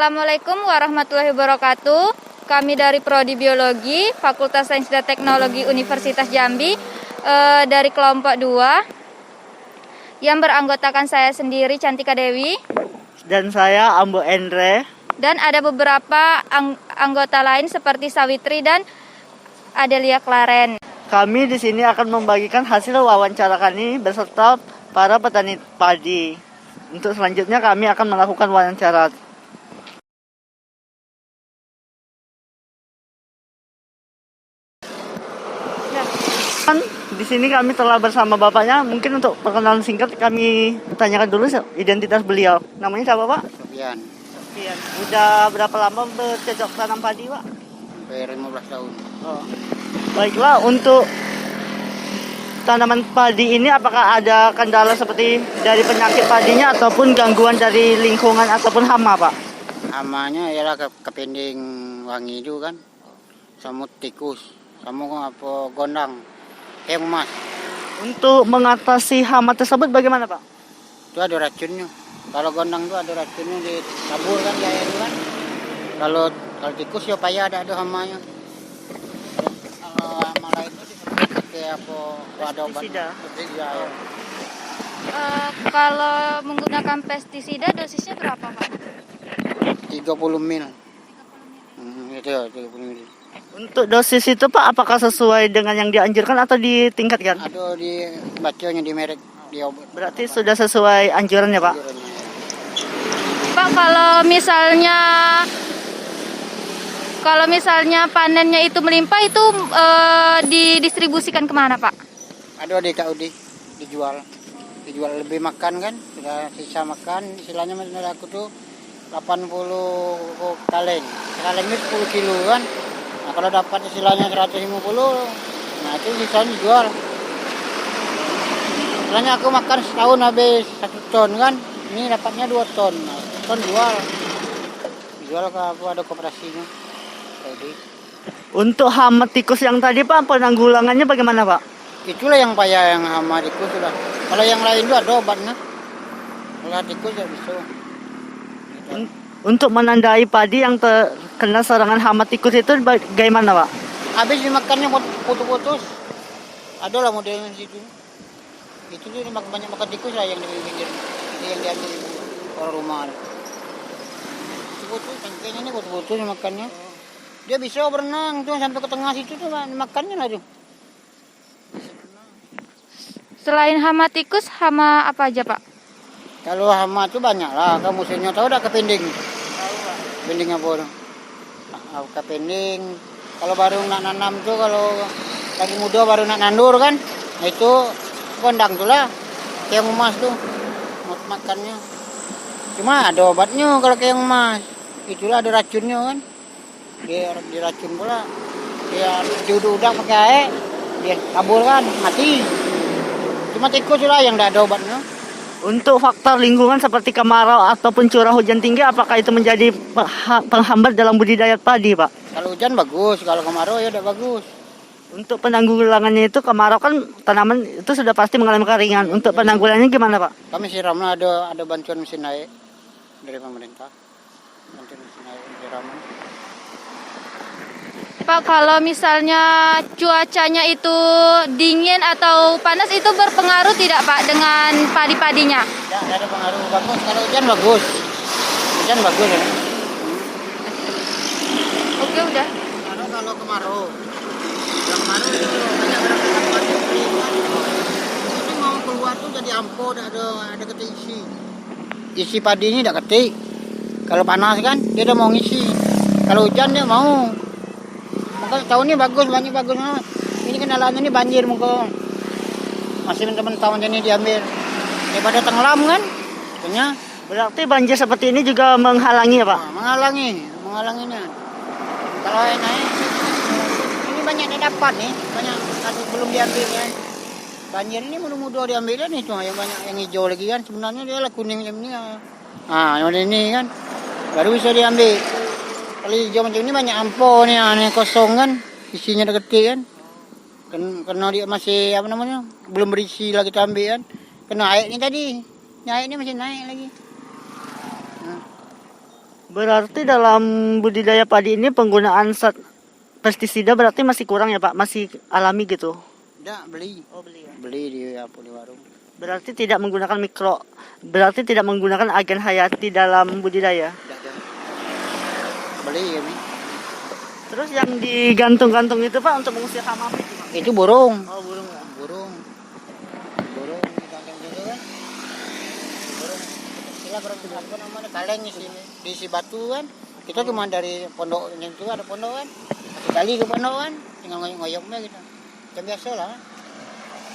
Assalamualaikum warahmatullahi wabarakatuh. Kami dari Prodi Biologi, Fakultas Sains dan Teknologi Universitas Jambi, dari kelompok 2, yang beranggotakan saya sendiri, Cantika Dewi. Dan saya, Ambo Endre. Dan ada beberapa anggota lain seperti Sawitri dan Adelia Claren. Kami di sini akan membagikan hasil wawancara kami beserta para petani padi. Untuk selanjutnya kami akan melakukan wawancara. Di sini kami telah bersama bapaknya. Mungkin untuk perkenalan singkat kami tanyakan dulu identitas beliau. Namanya siapa, Pak? Sofian. Sofian. Udah berapa lama bercocok tanam padi, Pak? Sampai 15 tahun. Oh. Baiklah, untuk tanaman padi ini apakah ada kendala seperti dari penyakit padinya ataupun gangguan dari lingkungan ataupun hama, Pak? Hamanya ialah kepending wangi itu kan. Samut tikus, sama apa gondang. Keong emas. Untuk mengatasi hama tersebut bagaimana, Pak? Itu ada racunnya. Kalau gondang itu ada racunnya ditabur kan ya itu kan. Kalau tikus ya payah ada hamanya. Kalau hama lain itu pakai apa ada obat Pestisida. pestisida. Ya. Kalau menggunakan pestisida dosisnya berapa, Pak? 30 mil. Itu ya 30 mil. Untuk dosis itu, Pak, apakah sesuai dengan yang dianjurkan atau ditingkatkan? Ada di bacanya di merek di obat. Berarti sudah sesuai anjurannya, Pak? Pak, kalau misalnya panennya itu melimpah itu didistribusikan kemana, Pak? Ada di KUD dijual lebih makan kan, sudah sisa makan, istilahnya menurut aku tuh 80 kaleng itu 10 kilo kan. Nah, kalau dapat istilahnya 150, nah itu sisanya dijual. Istilahnya aku makan setahun habis 1 ton kan, ini dapatnya 2 ton, nah, 1 ton dijual ke apa, ada kooperasinya. Jadi Untuk hama tikus yang tadi, Pak, penanggulangannya bagaimana, Pak? itulah yang payah, yang hama tikus sudah. Kalau yang lain itu ada obatnya. Kalau tikus ya bisa. Untuk menandai padi yang terkena serangan hama tikus itu bagaimana, Pak? Habis dimakannya putus-putus. Ada lah modelnya di situ. Itu tuh banyak makan tikus lah yang di pinggir. Yang diambil orang rumah. Putus, cangkainya ini putus-putus makannya. Dia bisa berenang tuh sampai ke tengah situ tuh makannya lah tuh. Selain hama tikus, hama apa aja, Pak? Kalau hama tuh banyak lah. Kamu musimnya tahu dah kepending. Kepending apa tuh? Kepending. Kalau baru nak nanam tuh, kalau lagi muda baru nak nandur kan, nah itu gondang tuh lah. Keong emas tuh makannya. Cuma ada obatnya kalau keong emas. Itulah ada racunnya kan. Dia diracun pula. Dia diudak pakai air, dia tabur kan, mati. Cuma tikus lah yang tidak ada obatnya. Untuk faktor lingkungan seperti kemarau ataupun curah hujan tinggi, apakah itu menjadi penghambat dalam budidaya padi, Pak? Kalau hujan bagus, kalau kemarau ya tidak bagus. Untuk penanggulangannya itu, kemarau kan tanaman itu sudah pasti mengalami keringan. Untuk penanggulangannya gimana, Pak? Kami siramnya ada bantuan mesin air dari pemerintah. Bantuan mesin air siraman. Pak, kalau misalnya cuacanya itu dingin atau panas itu berpengaruh tidak, Pak, dengan padi-padinya? Tidak ada pengaruh, bagus. Kalau hujan bagus. Hujan bagus ya. Oke, udah. Kalau kemarau. Yang kemarau itu banyak gerakan padi keringan. Itu mau keluar tuh jadi ampo, ada ketik isi. Isi padinya tidak ketik. Kalau panas kan dia udah mau ngisi. Kalau hujan dia mau. Maka tahun ini bagus, banyak bagus. Ini kenalannya ini banjir muka. Masih teman-teman tahun ini diambil. Daripada tenggelam kan. Punya. Berarti banjir seperti ini juga menghalangi ya, Pak? Menghalanginya. Kalau naik, ini banyak yang dapat nih, banyak belum diambil kan. Banjir ini mudah-mudah diambil kan itu, yang banyak yang hijau lagi kan. Sebenarnya dia lah kuning macam ini. Yang ini kan, baru bisa diambil. Kalau hijau macam ini banyak ampo nih, aneh kosong kan, isinya ada ketik kan. Karena dia masih belum berisi lagi kita ambil kan. Kena air ini tadi, air ini masih naik lagi. Berarti dalam budidaya padi ini penggunaan pestisida berarti masih kurang ya Pak, masih alami gitu. Tidak, beli. Oh beli ya. Beli di warung. Berarti tidak menggunakan berarti tidak menggunakan agen hayati dalam budidaya. Tidak ada. Beli kami. Terus yang digantung-gantung itu Pak untuk mengusir hama apa itu Pak? Itu burung. Oh burung ya. Burung digantung gitu kan. Burung. Sila kurang apa namanya kaleng diisi batu kan. Kita cuma dari pondoknya itu ada pondok kan. Satu kali ke pondok kan, tinggal ngoyoknya gitu. Yang biasa lah.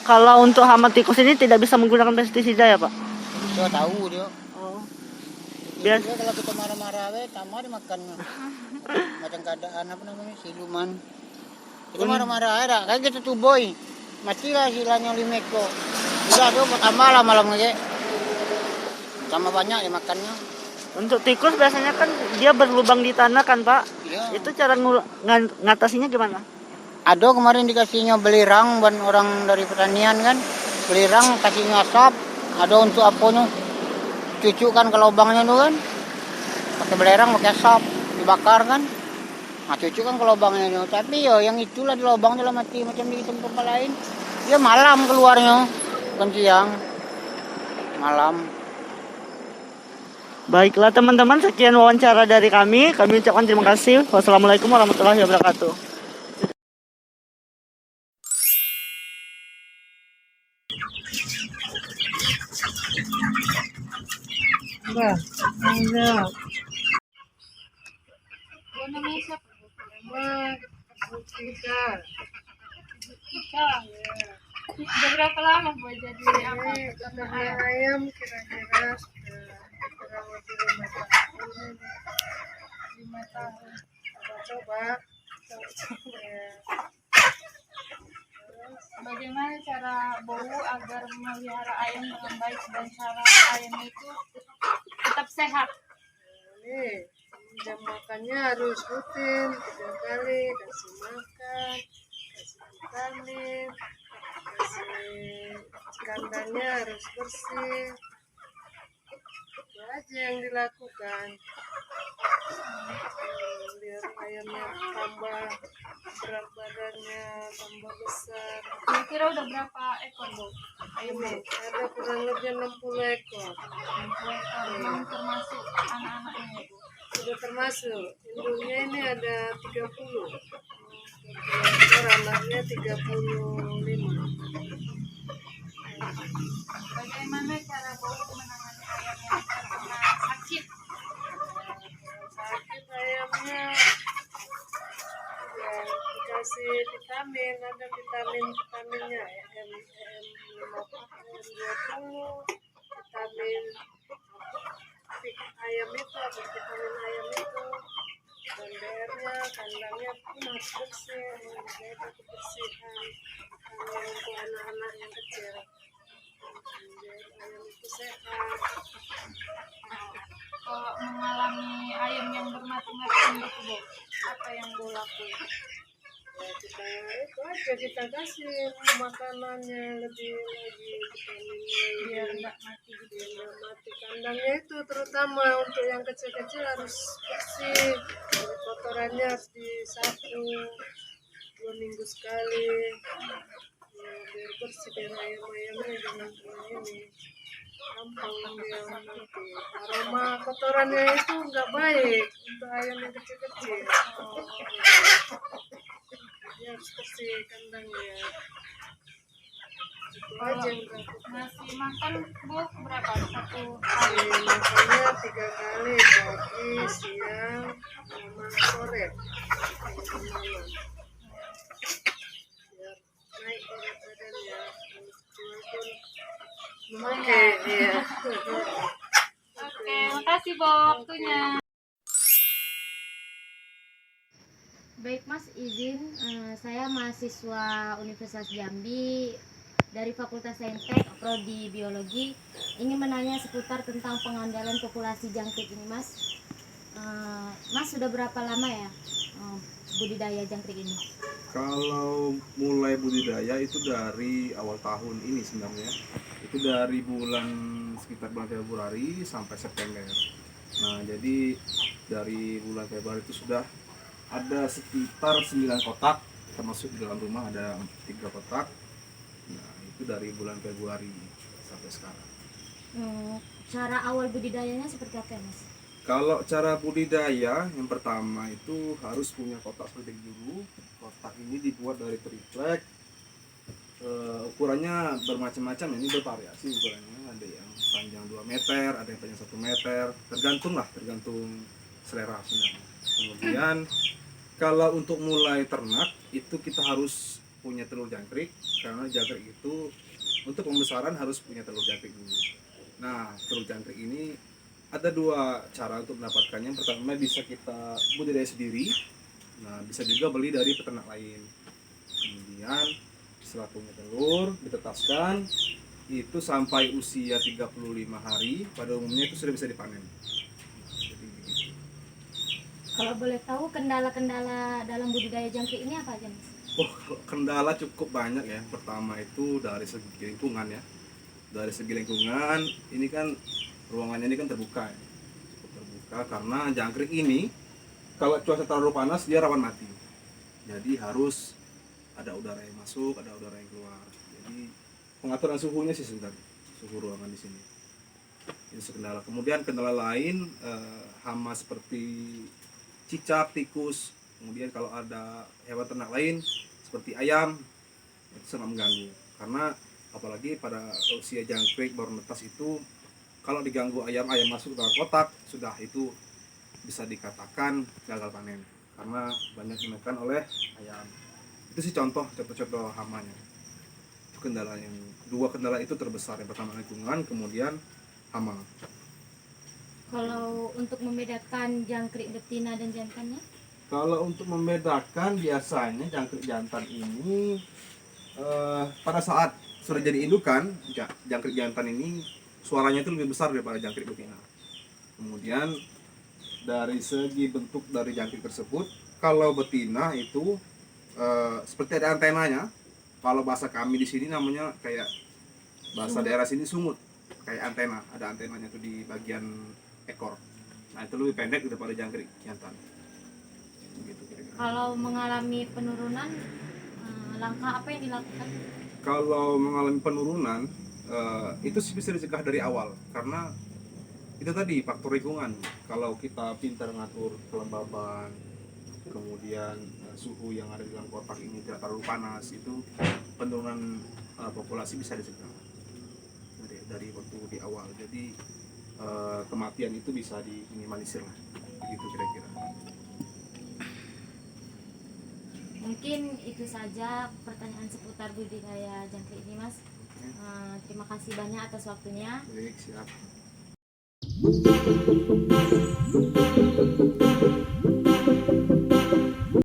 Kalau untuk hama tikus ini tidak bisa menggunakan pestisida ya Pak? Dia tahu dia. Oh. Biasa kalau kita marah-marah sama dimakan. Macam keadaan apa namanya siluman. Kita marah-marah ada kayak gitu tuh boy. Matilah silanya limeko. Udah tuh tambah lah malam aja. Tambah banyak dimakannya. Untuk tikus biasanya kan dia berlubang di tanah kan Pak? Iya. Itu cara ngatasinya gimana? Ada kemarin dikasihnya belirang ban orang dari pertanian kan. Belirang kasihnya asap. Ada untuk apanya? Cucukkan ke lubangnya tuh kan. Pakai belerang, pakai asap, dibakar kan. Nah cucukkan ke lubangnya tuh. Tapi ya yang itulah di lubang dalam mati macam di tempat lain. Dia malam keluarnya, bukan siang. Malam. Baiklah teman-teman, sekian wawancara dari kami. Kami ucapkan terima kasih. Wassalamualaikum warahmatullahi wabarakatuh. Udah berapa lama buat jadi ayam kira-kira sudah kurang lebih 5 tahun. Coba. Ya. Bagaimana cara bau agar memelihara ayam dengan baik dan cara ayam itu tetap sehat? Ini jam makannya harus rutin 3 kali, kasih makan, kasih vitamin, kasih kandangnya harus bersih. Itu aja yang dilakukan biar ayamnya tambah berat badannya, tambah besar. Kira-kira udah berapa ekor bu? Ini ada kurang lebih 60 ekor. Belum termasuk anak-anaknya bu. Sudah termasuk induknya ini ada 30 ekor, anaknya 35. Bagaimana cara bau menangani ayam yang terkena sakit? Sakit ayamnya ya dikasih vitamin, ada vitaminnya ya, M20, vitamin ayam itu, ada vitamin ayam itu, dan DR-nya, kandangnya pun harus bersih, menjaga kebersihan untuk anak-anak yang kecil. Biar ayam itu sehat. Kalau mengalami ayam yang bermati-matian gitu bu, apa yang bu lakukan? Ya kita itu aja, kita kasih makanannya lebih lagi, vitaminnya Biar lebih, nggak mati gitu. biar nggak mati. Kandangnya itu terutama untuk yang kecil-kecil harus bersih, jadi kotorannya harus disapu 2 minggu sekali ya, biar bersih, biar ayam-ayamnya jangan kena ini gampang dia mati. Aroma kotorannya itu nggak baik untuk ayam yang kecil-kecil. Dia harus bersih kandangnya. Itu aja yang dilakukan. Ngasih makan bu berapa? Satu Kasih hari. makannya 3 kali, pagi, siang, sama sore. Malam. Biar naik berat badannya. Walaupun oke, iya. Oke, makasih bu waktunya. Baik Mas, izin saya mahasiswa Universitas Jambi dari Fakultas Saintek Prodi Biologi ingin menanya seputar tentang pengandalan populasi jangkrik ini Mas. Mas sudah berapa lama ya budidaya jangkrik ini? Kalau mulai budidaya itu dari awal tahun ini sebenarnya. Itu dari sekitar bulan Februari sampai September. Nah, jadi dari bulan Februari itu sudah ada sekitar 9 kotak, termasuk di dalam rumah ada 3 kotak. Nah, itu dari bulan Februari sampai sekarang. Cara awal budidayanya seperti apa ya, Mas? Kalau cara budidaya, yang pertama itu harus punya kotak seperti dulu. Kotak ini dibuat dari triplek. Ukurannya bermacam-macam, ini bervariasi ukurannya. Ada yang panjang 2 meter, ada yang panjang 1 meter, tergantung selera sebenarnya. Kemudian kalau untuk mulai ternak itu kita harus punya telur jangkrik, karena jangkrik itu untuk pembesaran harus punya telur jangkrik dulu. Nah, telur jangkrik ini ada 2 cara untuk mendapatkannya. Pertama bisa kita budidaya sendiri, nah bisa juga beli dari peternak lain. Kemudian setelah punya telur ditetaskan, itu sampai usia 35 hari pada umumnya itu sudah bisa dipanen. Jadi begitu. Kalau boleh tahu kendala-kendala dalam budidaya jangkrik ini apa aja, Mas? Oh, kendala cukup banyak ya. Pertama itu dari segi lingkungan ya. Dari segi lingkungan, ini kan ruangannya ini kan terbuka ya. Cukup terbuka karena jangkrik ini kalau cuaca terlalu panas dia rawan mati. Jadi harus ada udara yang masuk, ada udara yang keluar. Jadi pengaturan suhunya sih sebenarnya, suhu ruangan di sini. Ini kendala. Kemudian kendala lain hama seperti cicak, tikus. Kemudian kalau ada hewan ternak lain seperti ayam itu sangat mengganggu. Karena apalagi pada usia jangkrik baru netas itu kalau diganggu ayam masuk ke dalam kotak sudah itu bisa dikatakan gagal panen karena banyak dimakan oleh ayam. Itu sih contoh hamanya. Itu kendala yang 2 kendala itu terbesar. Yang pertama lingkungan, kemudian hama. Kalau untuk membedakan jangkrik betina dan jantannya? Kalau untuk membedakan biasanya jangkrik jantan ini pada saat sudah jadi indukan, jangkrik jantan ini suaranya itu lebih besar daripada jangkrik betina. Kemudian dari segi bentuk dari jangkrik tersebut, kalau betina itu seperti ada antenanya. Kalau bahasa kami di sini namanya kayak bahasa daerah sini sungut, kayak antena, ada antenanya tuh di bagian ekor. Nah itu lebih pendek daripada jangkrik jantan. Gitu, kira-kira. Kalau mengalami penurunan, langkah apa yang dilakukan? Kalau mengalami penurunan itu sih bisa dicegah dari awal karena itu tadi faktor lingkungan. Kalau kita pintar ngatur kelembaban, kemudian suhu yang ada di dalam kotak ini tidak terlalu panas, itu penurunan populasi bisa dicegah dari waktu di awal. Jadi kematian itu bisa diminimalisir lah, begitu kira-kira. Mungkin itu saja pertanyaan seputar budidaya jangkrik ini, Mas. Terima kasih banyak atas waktunya. Baik, siap.